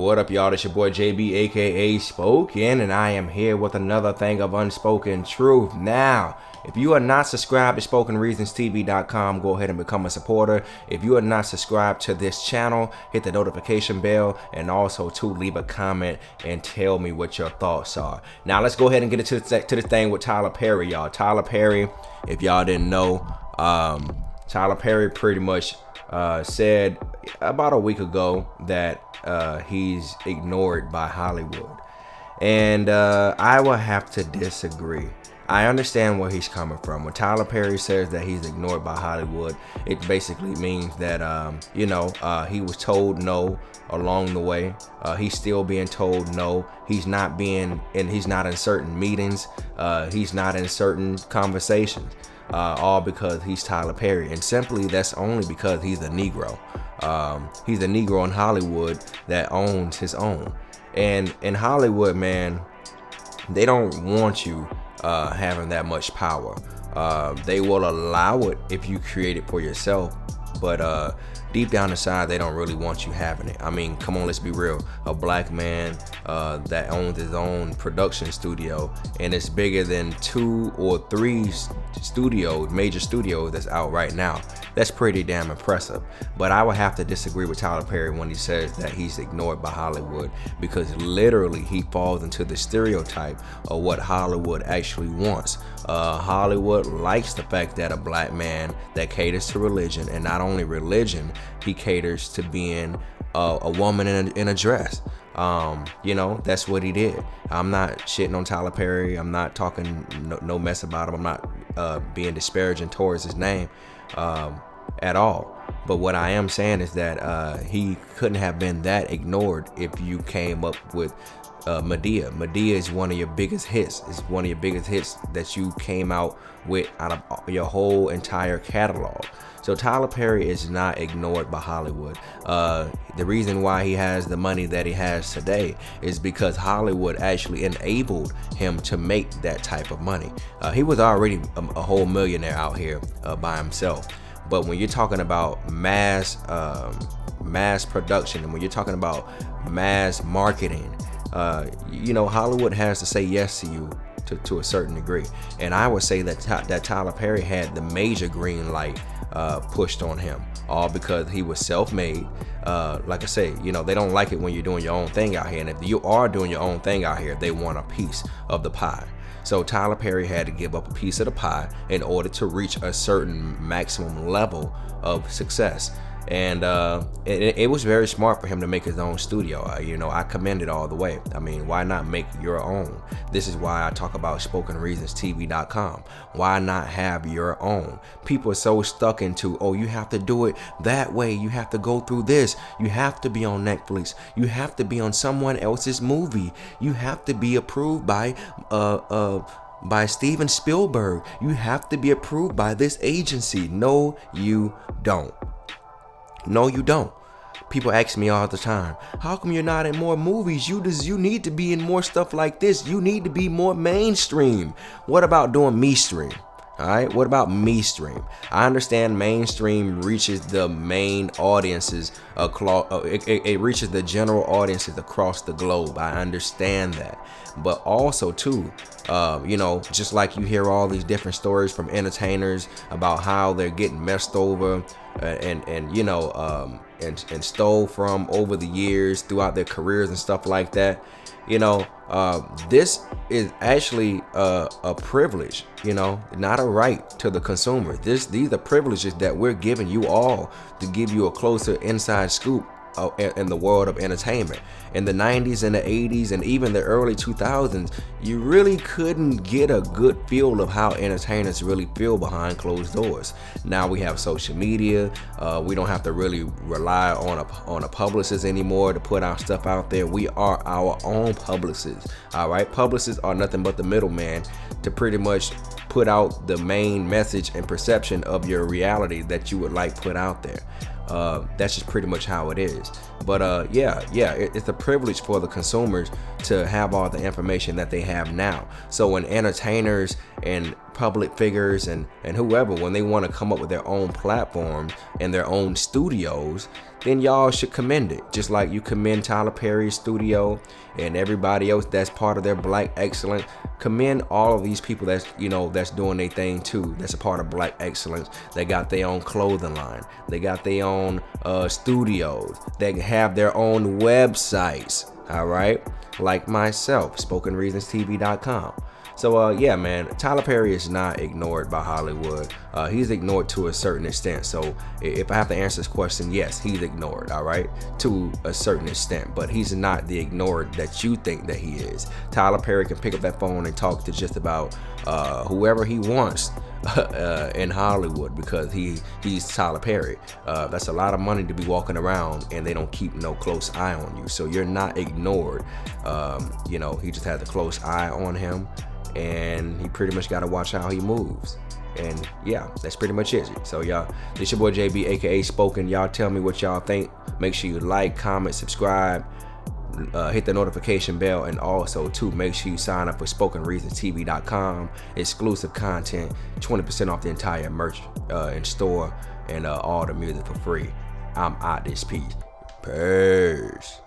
What up, y'all? It's your boy JB, aka Spoken, and I am here with another thing of unspoken truth. Now, if you are not subscribed to SpokenReasonsTV.com, go ahead and become a supporter. If you are not subscribed to this channel, hit the notification bell, and also to leave a comment and tell me what your thoughts are. Now, let's go ahead and get into this thing with Tyler Perry, y'all. Tyler Perry, if y'all didn't know, Tyler Perry pretty much said about a week ago that he's ignored by Hollywood, and I will have to disagree. I understand where he's coming from. When Tyler Perry says that he's ignored by Hollywood, it basically means that he was told no along the way. He's still being told no. He's not in certain meetings. He's not in certain conversations. All because he's Tyler Perry, and simply that's only because he's a Negro. He's a Negro in Hollywood that owns his own. And in Hollywood, man, they don't want you having that much power. They will allow it if you create it for yourself, but deep down inside, they don't really want you having it. I mean, come on, let's be real. A black man that owns his own production studio, and it's bigger than 2 or 3 major studios that's out right now. That's pretty damn impressive. But I would have to disagree with Tyler Perry when he says that he's ignored by Hollywood, because literally he falls into the stereotype of what Hollywood actually wants. Hollywood likes the fact that a black man that caters to religion, and not only religion, he caters to being a woman in a dress. That's what he did. I'm not shitting on Tyler Perry. I'm not talking no mess about him. I'm not being disparaging towards his name at all. But what I am saying is that he couldn't have been that ignored if you came up with Madea. Madea is one of your biggest hits. It's one of your biggest hits that you came out with out of your whole entire catalog. So Tyler Perry is not ignored by Hollywood. The reason why he has the money that he has today is because Hollywood actually enabled him to make that type of money. He was already a whole millionaire out here by himself. But when you're talking about mass production, and when you're talking about mass marketing, Hollywood has to say yes to you to a certain degree. And I would say that Tyler Perry had the major green light pushed on him, all because he was self-made. Like I say, they don't like it when you're doing your own thing out here. And if you are doing your own thing out here, they want a piece of the pie. So Tyler Perry had to give up a piece of the pie in order to reach a certain maximum level of success. And it was very smart for him to make his own studio. I commend it all the way. I mean, why not make your own? This is why I talk about SpokenReasonsTV.com. Why not have your own? People are so stuck into, oh, you have to do it that way. You have to go through this. You have to be on Netflix. You have to be on someone else's movie. You have to be approved by Steven Spielberg. You have to be approved by this agency. No, you don't. No, you don't. People ask me all the time, how come you're not in more movies? You need to be in more stuff like this. You need to be more mainstream. What about doing me stream? All right, what about me stream? I understand mainstream reaches the main audiences it reaches the general audiences across the globe. I understand that. But also too, just like you hear all these different stories from entertainers about how they're getting messed over and stole from over the years throughout their careers and stuff like that. This is actually a privilege, not a right to the consumer. These are privileges that we're giving you all to give you a closer inside scoop in the world of entertainment. In the 90s and the 80s and even the early 2000s, you really couldn't get a good feel of how entertainers really feel behind closed doors. Now we have social media. We don't have to really rely on a publicist anymore to put our stuff out there. We are our own publicists. All right, publicists are nothing but the middleman to pretty much put out the main message and perception of your reality that you would like put out there. That's just pretty much how it is. But it's a privilege for the consumers to have all the information that they have now. So when entertainers and public figures and whoever, when they want to come up with their own platforms and their own studios, then y'all should commend it. Just like you commend Tyler Perry's studio and everybody else that's part of their Black excellence. Commend all of these people that's doing their thing too. That's a part of Black excellence. They got their own clothing line. They got their own studios. They have their own websites. All right, like myself, SpokenReasonsTV.com. So yeah, man, Tyler Perry is not ignored by Hollywood. He's ignored to a certain extent. So if I have to answer this question, yes, he's ignored, all right, to a certain extent. But he's not the ignored that you think that he is. Tyler Perry can pick up that phone and talk to just about whoever he wants in Hollywood, because he's Tyler Perry. That's a lot of money to be walking around and they don't keep no close eye on you. So you're not ignored. He just has a close eye on him, and he pretty much got to watch how he moves. And yeah, that's pretty much it. So y'all, this your boy JB, aka Spoken. Y'all tell me what y'all think. Make sure you like, comment, subscribe, hit the notification bell, and also too, make sure you sign up for SpokenReasonsTV.com. Exclusive content, 20% off the entire merch in store, and all the music for free. I'm out this piece. Peace.